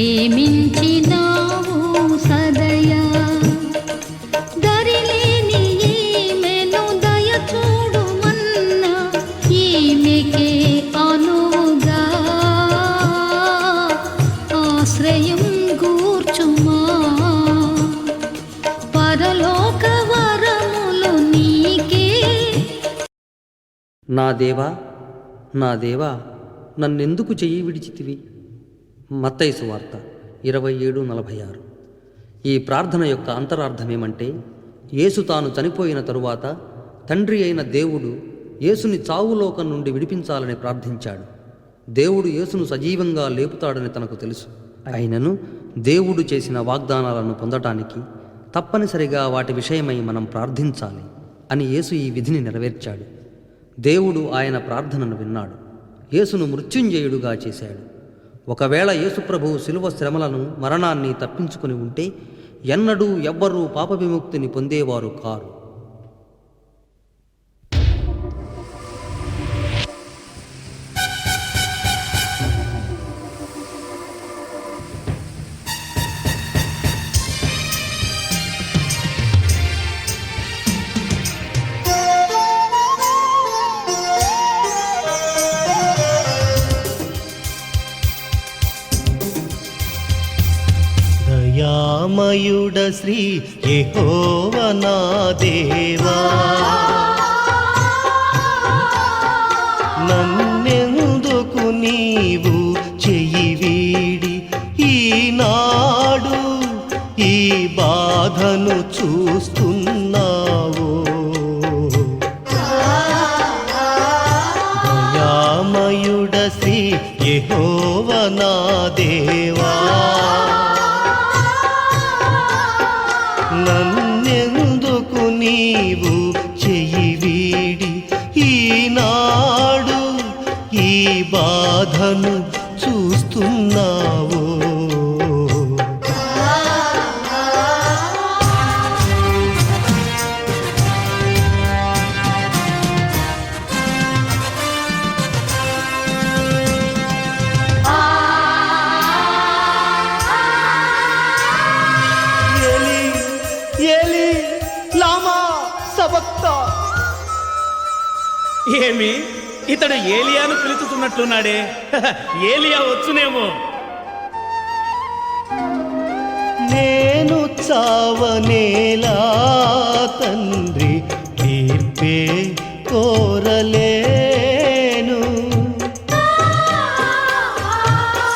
ప్రేమించినావు సదయా దరిలేని ఈమెను దయచూడుమన్న ఈమెకే అనువుగా ఆశ్రయం గూర్చుమా పరలోక వరములు నీకే. నా దేవా నా దేవా నన్నెందుకు చెయ్యి విడిచితివి? మత్తయి సువార్త 27:46. ఈ ప్రార్థన యొక్క అంతరార్థమేమంటే, యేసు తాను చనిపోయిన తరువాత తండ్రి అయిన దేవుడు యేసుని చావులోకం నుండి విడిపించాలని ప్రార్థించాడు. దేవుడు యేసును సజీవంగా లేపుతాడని తనకు తెలుసు. అయినను దేవుడు చేసిన వాగ్దానాలను పొందటానికి తప్పనిసరిగా వాటి విషయమై మనం ప్రార్థించాలి అని యేసు ఈ విధిని నెరవేర్చాడు. దేవుడు ఆయన ప్రార్థనను విన్నాడు, యేసును మృత్యుంజయుడుగా చేశాడు. ఒకవేళ యేసుప్రభువు శిలువ శ్రమలను మరణాన్ని తప్పించుకుని ఉంటే ఎన్నడూ ఎవ్వరూ పాప విముక్తిని పొందేవారు కారు. దయామయుడ శ్రీ యెహోవా నా దేవా, నన్నెందుకు నీవు చెయ్యి వీడి ఈనాడు ఈ బాధను చూస్తున్నావు? దయామయుడ శ్రీ యెహోవా నా దేవా, నన్నెందుకు నీవు చెయ్యి వీడి ఈనాడు ఈ బాధను చూస్తున్నావు? ఏమి ఇతడు ఏలియాను పిలుచుతున్నట్లున్నాడే? ఏలియా వచ్చునేమో. నేను చావనేలా తండ్రి తీర్పే కోరలేను,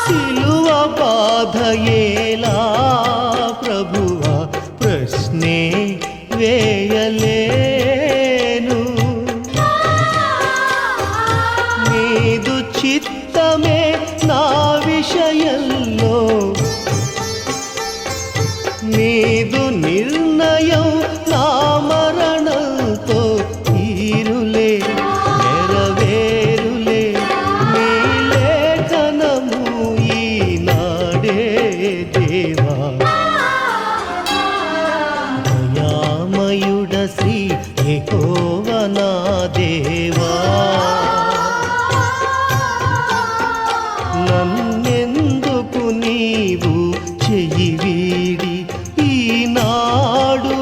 సిలువ బాధయేలా ప్రభువా ప్రశ్నే వేయలేను. నీదు చిత్తమే నా విషయంలో, నీదు నిర్ణయం నా మరణంతో తీరులే నెరవేరులే. నీ లేఖనము ఈనాడే దేవా, దయామయుడ శ్రీ యెహోవా నా దేవా, నన్నెందుకు నీవు చెయ్యి వీడి ఈనాడు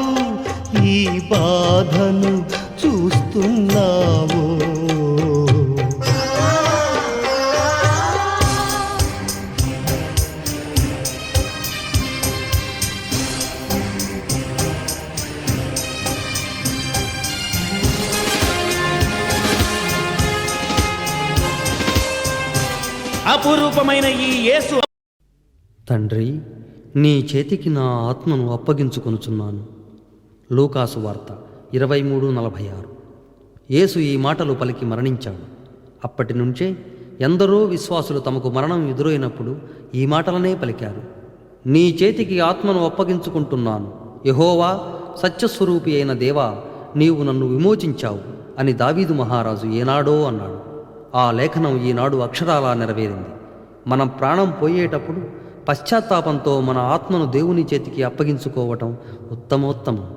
ఈ బాధను చూస్తున్నావు? అపురూపమైన ఈ యేసు. తండ్రి, నీ చేతికి నా ఆత్మను అప్పగించుకొనుచున్నాను. లూకాసు వార్త 23:46. యేసు ఈ మాటలు పలికి మరణించాడు. అప్పటి నుంచే ఎందరో విశ్వాసులు తమకు మరణం ఎదురైనప్పుడు ఈ మాటలనే పలికారు. నీ చేతికి ఆత్మను అప్పగించుకుంటున్నాను, యెహోవా సత్యస్వరూపి అయిన దేవా, నీవు నన్ను విమోచించావు అని దావీదు మహారాజు ఏనాడో అన్నాడు. ఆ లేఖనం ఈనాడు అక్షరాలా నెరవేరింది. మనం ప్రాణం పోయేటప్పుడు పశ్చాత్తాపంతో మన ఆత్మను దేవుని చేతికి అప్పగించుకోవటం ఉత్తమోత్తమం.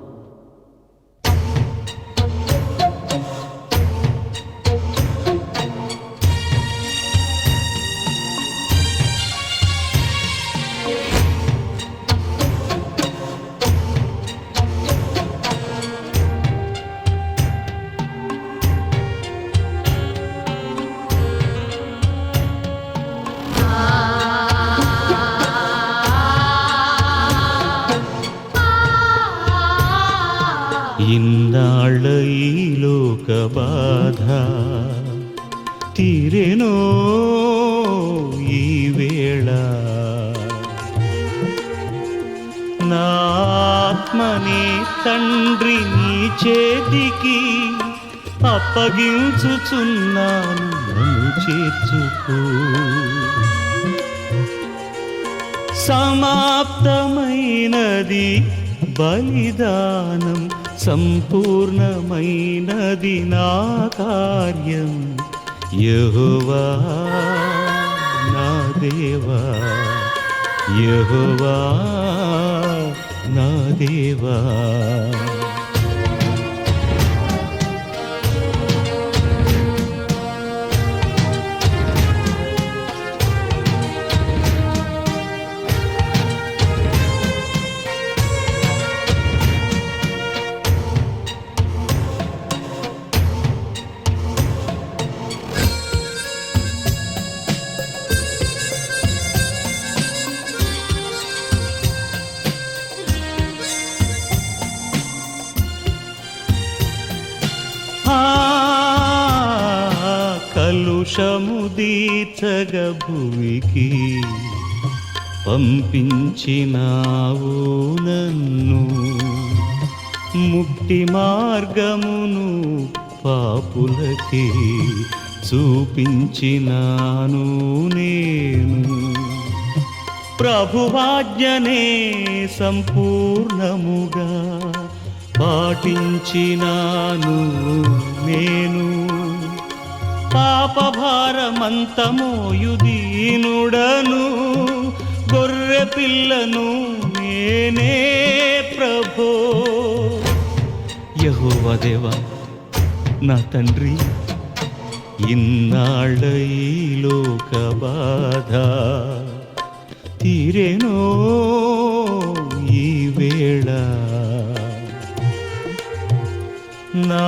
నా ఆత్మని తండ్రి నీ చేతికి అప్పగించుచున్నాను, నన్ను చేర్చుకో. సమాప్తమైనది బలిదానం, సంపూర్ణమైనది నా కార్యం. యెహోవా నా దేవా, యెహోవా నా దేవా. కలుషము దీర్చగ భువికి పంపించినావు నన్ను, ముక్తి మార్గమును పాపులకి చూపించినాను నేను. ప్రభువాజ్ఞనే సంపూర్ణముగా పాటించినాను నేను. పాపభారమంతమోయు దీనుడను, గొర్రె పిల్లను నేనే ప్రభో. యెహోవా దేవా నా తండ్రి, ఇన్నాళ్ళ ఈ లోక బాధ తీరేనో ఈ వేళ. నా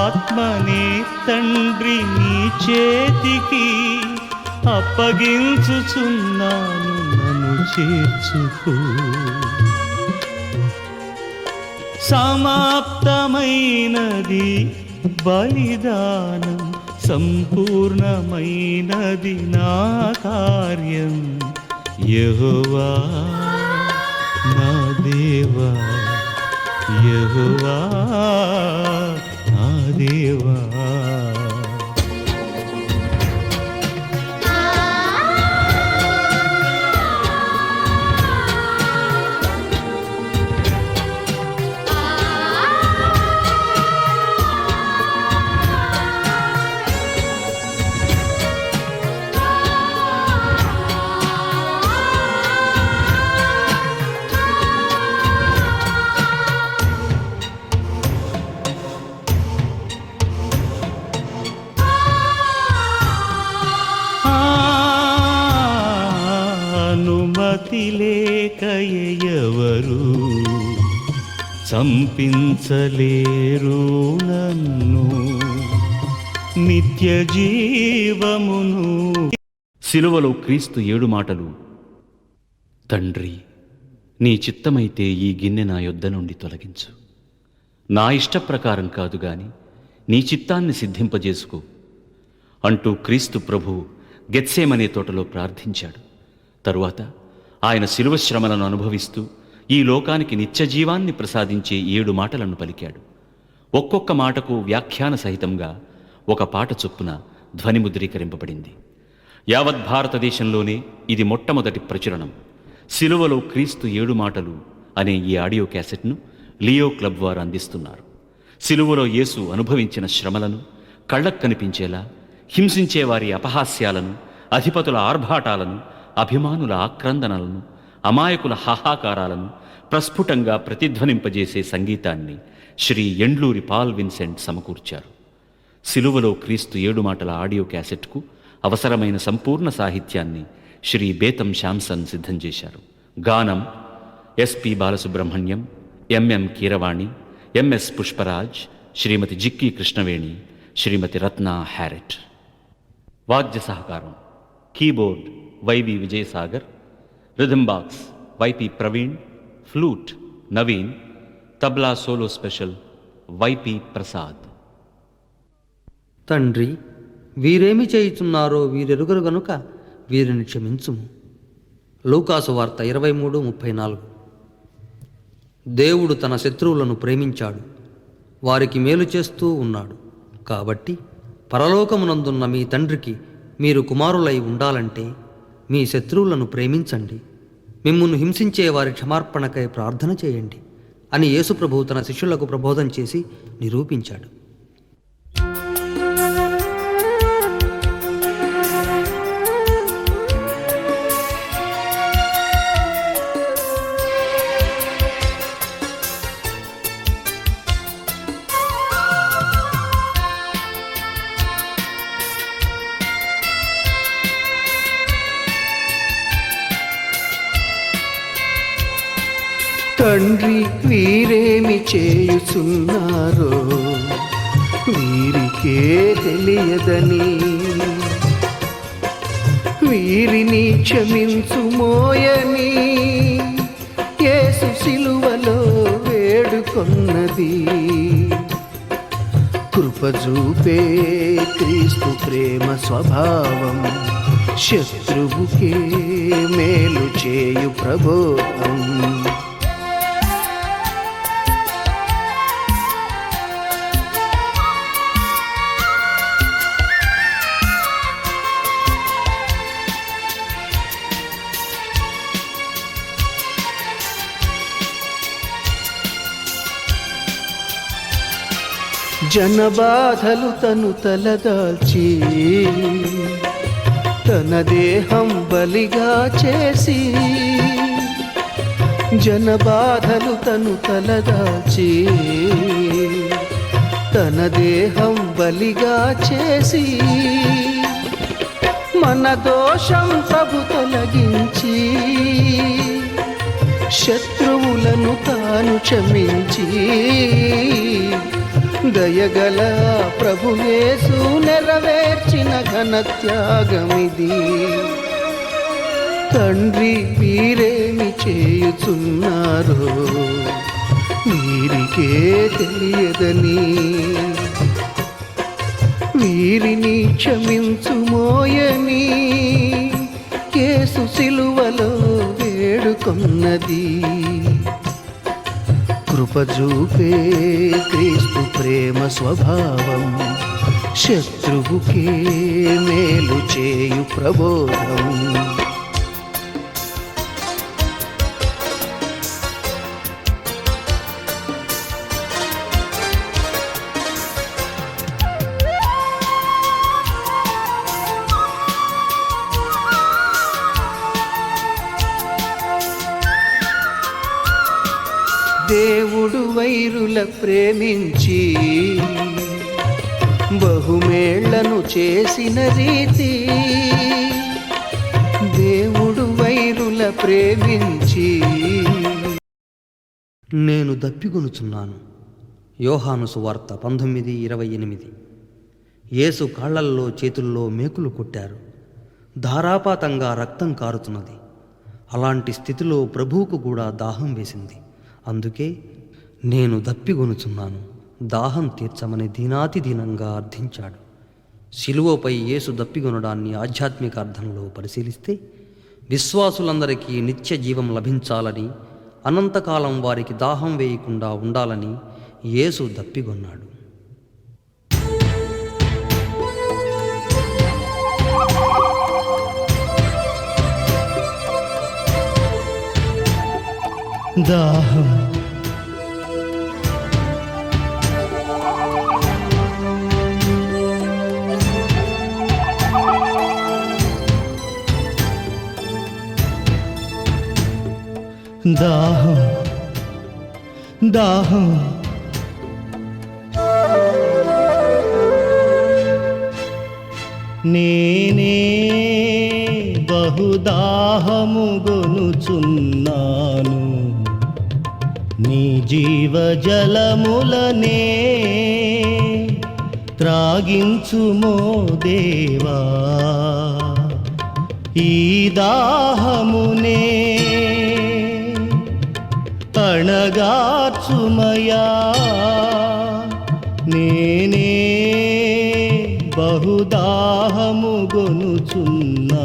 ఆత్మని తండ్రి నీ చేతికి అప్పగించుచున్నాను, నన్ను చేర్చుకో. సమాప్తమైనది బలిదానం, సంపూర్ణమైనది నా కార్యం. యెహోవా నా దేవా, యెహోవా నా దేవా. అనుమతి లేక ఎవరు చంపించలేరు నన్ను, నిత్య జీవమును. సిలువలో క్రీస్తు 7 మాటలు. తండ్రి, నీ చిత్తమైతే ఈ గిన్నె నా యొద్ద నుండి తొలగించు. నా ఇష్టప్రకారం కాదు గాని నీ చిత్తాన్ని సిద్ధింపజేసుకో అంటూ క్రీస్తు ప్రభువు గెత్సేమనే తోటలో ప్రార్థించాడు. తరువాత ఆయన శిలువ శ్రమలను అనుభవిస్తూ ఈ లోకానికి నిత్యజీవాన్ని ప్రసాదించే 7 మాటలను పలికాడు. ఒక్కొక్క మాటకు వ్యాఖ్యాన సహితంగా ఒక పాట చొప్పున ధ్వనిముద్రీకరింపబడింది. యావత్ భారతదేశంలోనే ఇది మొట్టమొదటి ప్రచురణం. సిలువలో క్రీస్తు 7 మాటలు అనే ఈ ఆడియో క్యాసెట్ను లియో క్లబ్ వారు అందిస్తున్నారు. సిలువలో యేసు అనుభవించిన శ్రమలను కళ్ళకు కనిపించేలా, హింసించే వారి అపహాస్యాలను, అధిపతుల ఆర్భాటాలను, అభిమానుల ఆక్రందనలను, అమాయకుల హాహాకారాలను ప్రస్ఫుటంగా ప్రతిధ్వనింపజేసే సంగీతాన్ని శ్రీ ఎండ్లూరి పాల్ విన్సెంట్ సమకూర్చారు. సిలువలో క్రీస్తు 7 మాటల ఆడియో క్యాసెట్కు అవసరమైన సంపూర్ణ సాహిత్యాన్ని శ్రీ బేతం శాంసన్ సిద్ధం చేశారు. గానం SP Balasubrahmanyam, MM Keeravani, MS Pushparaj, Shrimati Jikki Krishnaveni, Shrimati Ratna Harriet. వాద్య సహకారం keyboard YV Vijayasagar, rhythm box YP Praveen, flute Naveen, tabla solo special YP Prasad. తండ్రి, వీరేమి చేయుచున్నారో వీరెరుగరు గనుక వీరిని క్షమించుము. లూకాసు వార్త 23:34. దేవుడు తన శత్రువులను ప్రేమించాడు, వారికి మేలు చేస్తూ ఉన్నాడు. కాబట్టి పరలోకమునందున్న మీ తండ్రికి మీరు కుమారులై ఉండాలంటే మీ శత్రువులను ప్రేమించండి, మిమ్మును హింసించే వారి క్షమార్పణకై ప్రార్థన చేయండి అని యేసుప్రభువు తన శిష్యులకు ప్రబోధం చేసి నిరూపించాడు. తండ్రి వీరేమి చేయుచున్నారో వీరికే తెలియదని వీరిని క్షమించుమోయని యేసు శిలువలో వేడుకొన్నది. కృపజూపే క్రీస్తు ప్రేమ స్వభావం, శత్రువుకే మేలు చేయు ప్రబోధం. జనబాధలు తను తలదాల్చి తన దేహం బలిగా చేసి, జనబాధలు తను తలదాల్చి తన దేహం బలిగా చేసి, మన దోషం ప్రభు తొలగించి శత్రువులను తాను క్షమించి, దయగల ప్రభు యేసు నెరవేర్చిన ఘన త్యాగమిది. తండ్రి వీరేమి చేయుచున్నారో వీరికే తెలియదని వీరిని క్షమించుమోయని యేసు శిలువలో వేడుకొన్నది. కృపజూపే క్రీస్తు ప్రేమ స్వభావం, శత్రువుకే మేలు చేయు ప్రబోధం. దేవుడు వైరుల ప్రేమించి బహుమేళ్లను చేసిన రీతి, దేవుడు వైరుల ప్రేమించి నేను దప్పిగొనుచున్నాను. యోహాను సువార్త 19:28. యేసు కాళ్లల్లో చేతుల్లో మేకులు కొట్టారు, ధారాపాతంగా రక్తం కారుతున్నది. అలాంటి స్థితిలో ప్రభువుకు కూడా దాహం వేసింది. అందుకే నేను దప్పిగొనుచున్నాను, దాహం తీర్చమని దీనాతి దీనంగా అర్థించాడు. శిలువపై యేసు దప్పిగొనడాన్ని ఆధ్యాత్మిక అర్థంలో పరిశీలిస్తే విశ్వాసులందరికీ నిత్య జీవం లభించాలని, అనంతకాలం వారికి దాహం వేయకుండా ఉండాలని యేసు దప్పిగొన్నాడు. దాహం దాహం దాహం నేనే బహుదాహము గొనుచున్నాను, నీ జీవజలములనే త్రాగించుమో దేవా. ఈ దాహమునే అణగార్చుమయా, నేనే బహుదాహము గొనుచున్నాను.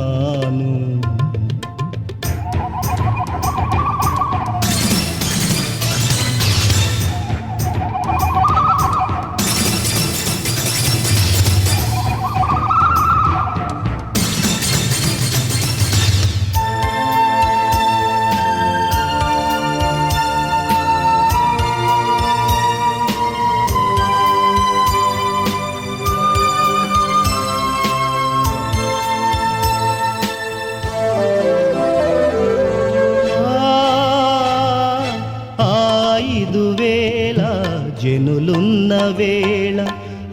జనులున్న వేళ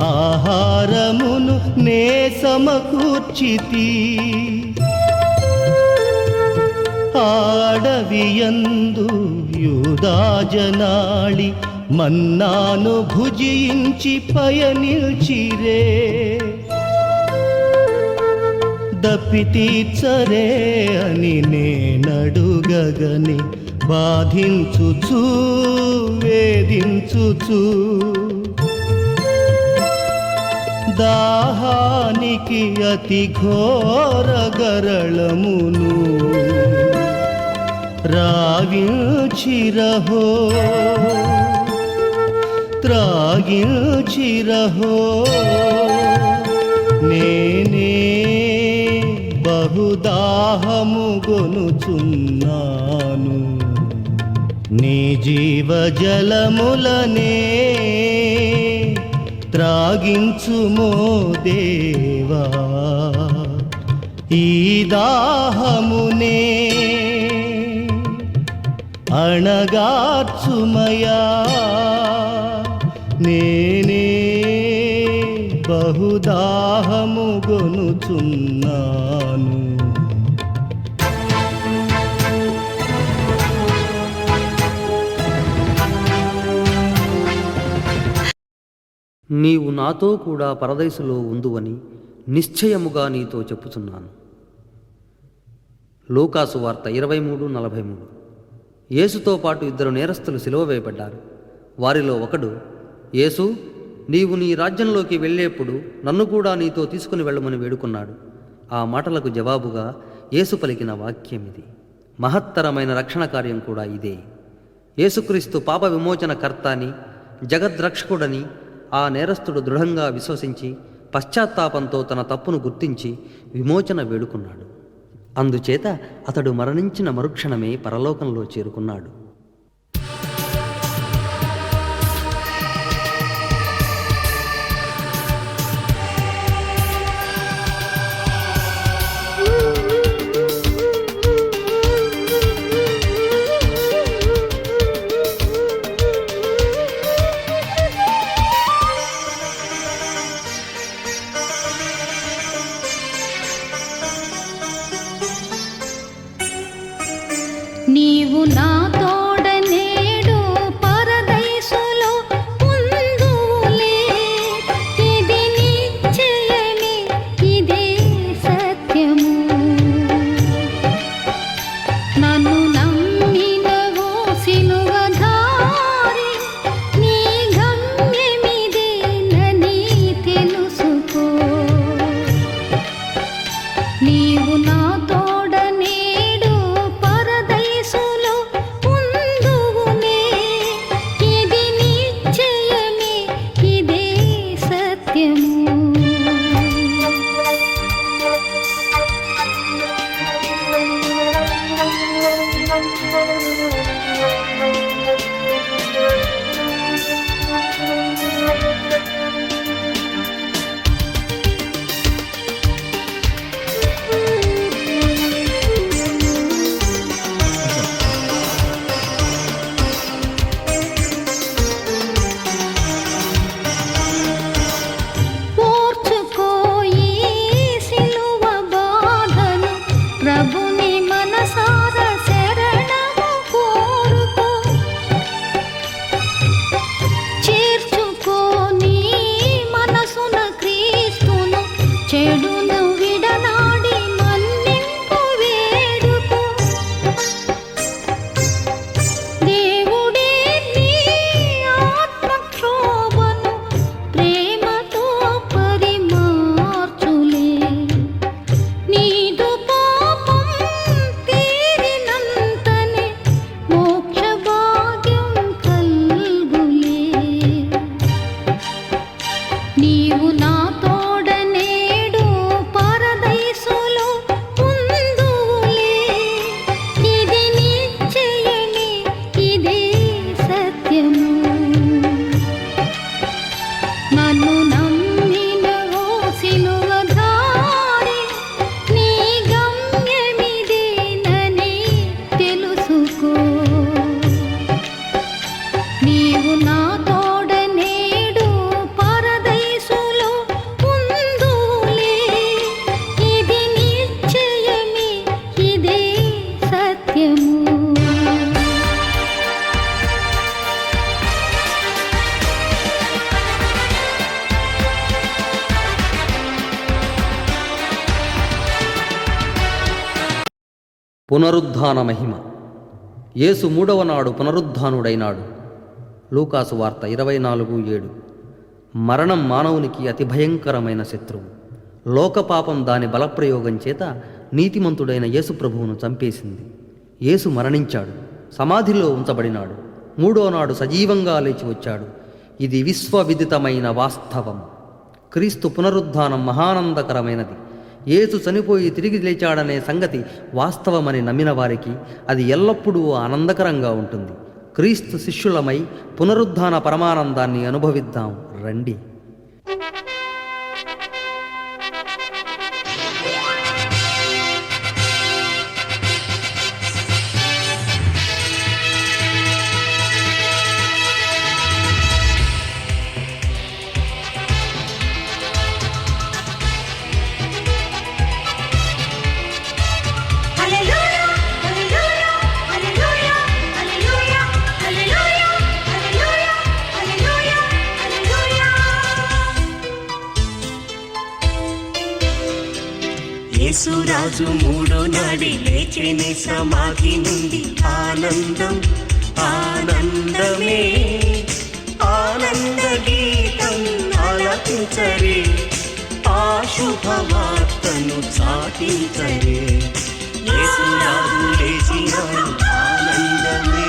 ఆహారమును నే సమకూర్చితి. ఆడవియందు యూదాజనాళి మన్నాను భుజించి పయనిల్చిరే. దప్పితీర్చరే అని నేనడుగగని బాధించుచు వేధించుచు దాహానికి అతి ఘోర గరళమును రావించిరహో త్రాగించిరహో. నేనే బహుదాహము గొనుచున్నాను, నీ జీవజలములనే త్రాగించుమో దేవా. ఈ దాహమునే అణగార్చుమయా. నేనే బహుదాహము గొనుచున్నాను. నీవు నాతో కూడా పరదైసులో ఉందువని నిశ్చయముగా నీతో చెప్పుచున్నాను. లూకాసు వార్త 23:43. యేసుతో పాటు 2 నేరస్తులు సిలువ వేయబడ్డారు. వారిలో ఒకడు, యేసు, నీవు నీ రాజ్యంలోకి వెళ్ళేప్పుడు నన్ను కూడా నీతో తీసుకుని వెళ్ళమని వేడుకున్నాడు. ఆ మాటలకు జవాబుగా యేసు పలికిన వాక్యమిది. మహత్తరమైన రక్షణ కార్యం కూడా ఇదే. యేసుక్రీస్తు పాప విమోచన కర్తాని, జగద్రక్షకుడని ఆ నేరస్తుడు దృఢంగా విశ్వసించి పశ్చాత్తాపంతో తన తప్పును గుర్తించి విమోచన వేడుకున్నాడు. అందుచేత అతడు మరణించిన మరుక్షణమే పరలోకంలో చేరుకున్నాడు. నీవు నా తోడ నేడు పరదైసులో ఉందువులే. ఇది నిశ్చయమే, ఇదే సత్యము. నన్ను నమ్మినవో సిలువధారి, నీ గమ్యమిదేనని తెలుసుకో. నీవు నా తోడ నేడు పరదైసులో పునరుద్ధాన మహిమ. యేసు మూడవ నాడు పునరుద్ధానుడైనాడు. లూకాసు వార్త 24:7. మరణం మానవునికి అతి భయంకరమైన శత్రువు. లోకపాపం దాని బలప్రయోగం చేత నీతిమంతుడైన యేసు ప్రభువును చంపేసింది. యేసు మరణించాడు, సమాధిలో ఉంచబడినాడు, మూడో నాడు సజీవంగా లేచి వచ్చాడు. ఇది విశ్వవిదితమైన వాస్తవం. క్రీస్తు పునరుద్ధానం మహానందకరమైనది. యేసు చనిపోయి తిరిగి లేచాడనే సంగతి వాస్తవమని నమ్మిన వారికి అది ఎల్లప్పుడూ ఆనందకరంగా ఉంటుంది. క్రీస్తు శిష్యులమై పునరుద్ధాన పరమానందాన్ని అనుభవిద్దాం రండి. యేసురాజు మూడో నాడి లేచెనే సమాధి నుండి. ఆనందం ఆనందమే, ఆనంద గీతం ఆలపించరే, ఆ శుభవార్తను చాటించరే. యేసురాజు లేచినాడు, ఆనందమే.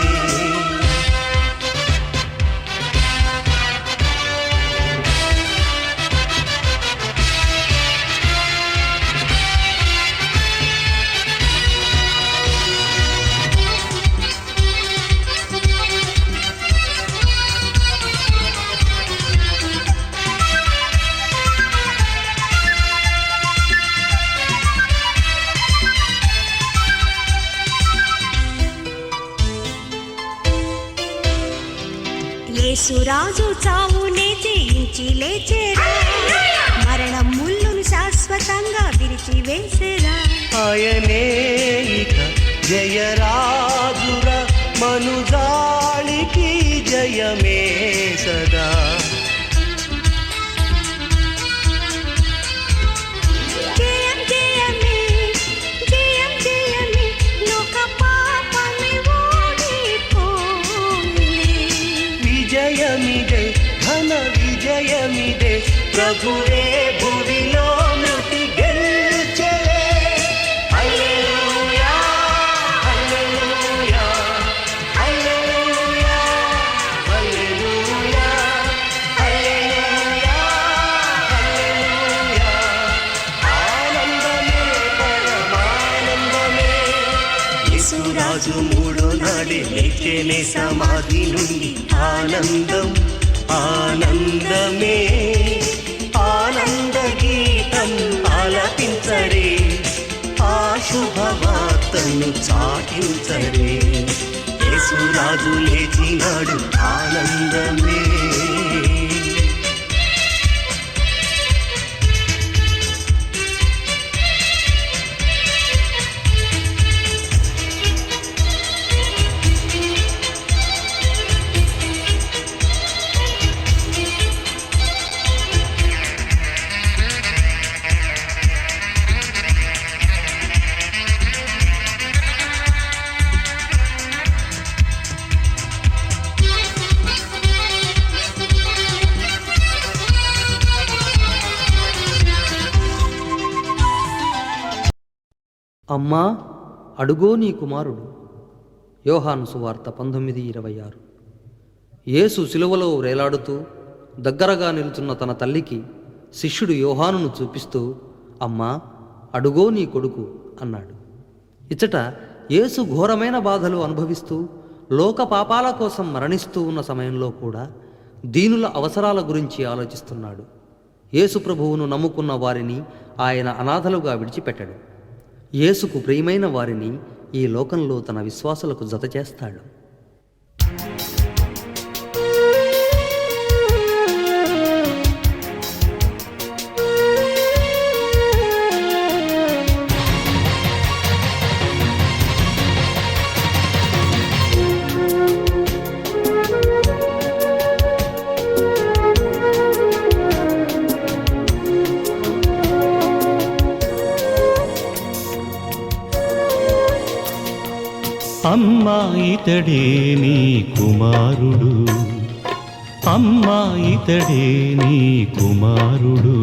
యేసురాజు చావునే జయించి లేచేరా, మరణం ముళ్ళును శాశ్వతంగా విరిచివేసేరా. ఆయనే ఇక జయరాజురా, మనుజాళికి జయమే సదా. జయం జయమే, జయం జయమే, లోక పాపమే ఓడిపోలే. విజయమిదే, ఘన విజయమిదే, ప్రభువే భువిలో మృతి గెలిచెలే. హల్లెలూయా, హల్లెలూయా, హల్లెలూయా, హల్లెలూయా, హల్లెలూయా, హల్లెలూయా. ఆనందమే పరమానందమే. యేసురాజు మూడో నాడే లేచెనే సమాధి నుండి. ఆనందం ఆనందమే, ఆనంద గీతం ఆలపించరే, ఆ శుభవార్తను చాటించరే. యేసురాజు లేచినాడు, ఆనందమే. అమ్మా, అడుగో నీ కుమారుడు. యోహాను సువార్త 19:26. యేసు శిలువలో వేలాడుతూ దగ్గరగా నిలుచున్న తన తల్లికి శిష్యుడు యోహానును చూపిస్తూ, అమ్మా, అడుగో నీ కొడుకు అన్నాడు. ఇచ్చట యేసు ఘోరమైన బాధలు అనుభవిస్తూ లోక పాపాల కోసం మరణిస్తూ ఉన్న సమయంలో కూడా దీనుల అవసరాల గురించి ఆలోచిస్తున్నాడు. యేసు ప్రభువును నమ్ముకున్న వారిని ఆయన అనాథలుగా విడిచిపెట్టాడు. యేసుకు ప్రియమైన వారిని ఈ లోకంలో తన విశ్వాసులకు జతచేస్తాడు. అమ్మా ఇతడే నీ కుమారుడు, అమ్మా ఇతడే నీ కుమారుడు.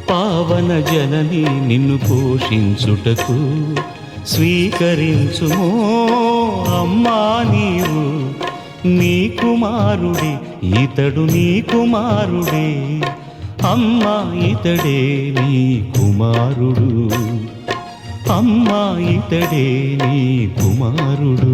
పావన జనని నిన్ను పోషించుటకు స్వీకరించుమో అమ్మా నీవు. నీ కుమారుడి ఇతడు, నీ కుమారుడే, అమ్మా ఇతడే నీ కుమారుడు, అమ్మా ఇతడే నీ కుమారుడు.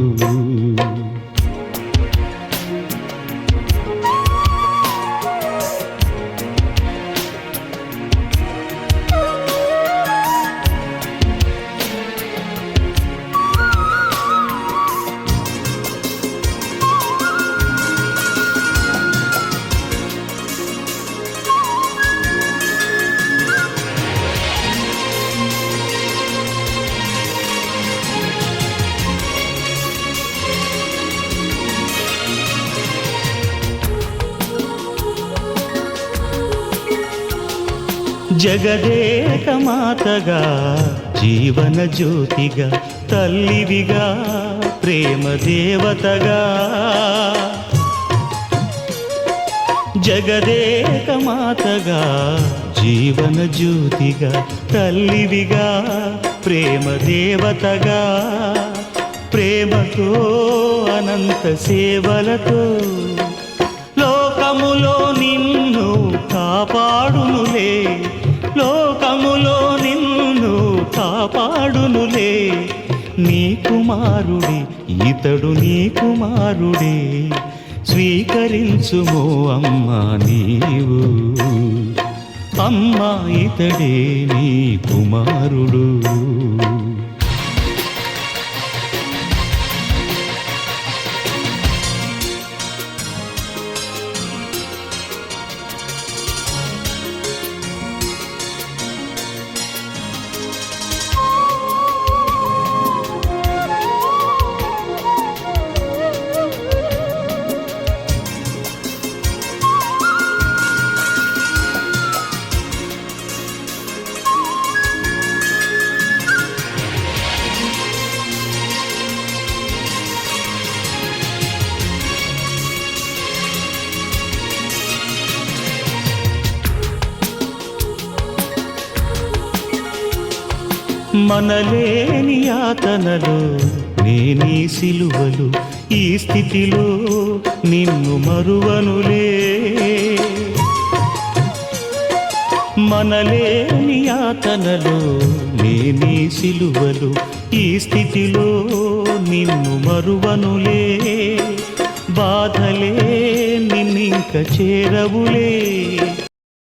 జగదేక మాతగా, జీవన జ్యోతిగా, తల్లివిగా, ప్రేమ దేవతగా. జగదేక మాతగా, జీవన జ్యోతిగా, తల్లివిగా, ప్రేమ దేవతగా. ప్రేమతో అనంత సేవలతో లోకములో నిన్ను కాపాడునులే, లోకములో నిన్ను కాపాడునులే. నీ కుమారుడి ఇతడు, నీ కుమారుడే, స్వీకరించుమో అమ్మా నీవు. అమ్మా ఇతడే నీ కుమారుడు. మనలేని యాతనలో నేనీ సిలువలు, ఈ స్థితిలో నిన్ను మరువనులే. మనలేని యాతనలో నేనీ సిలువలు, ఈ స్థితిలో నిన్ను మరువనులే. బాధలే నిన్నింక చేరవులే,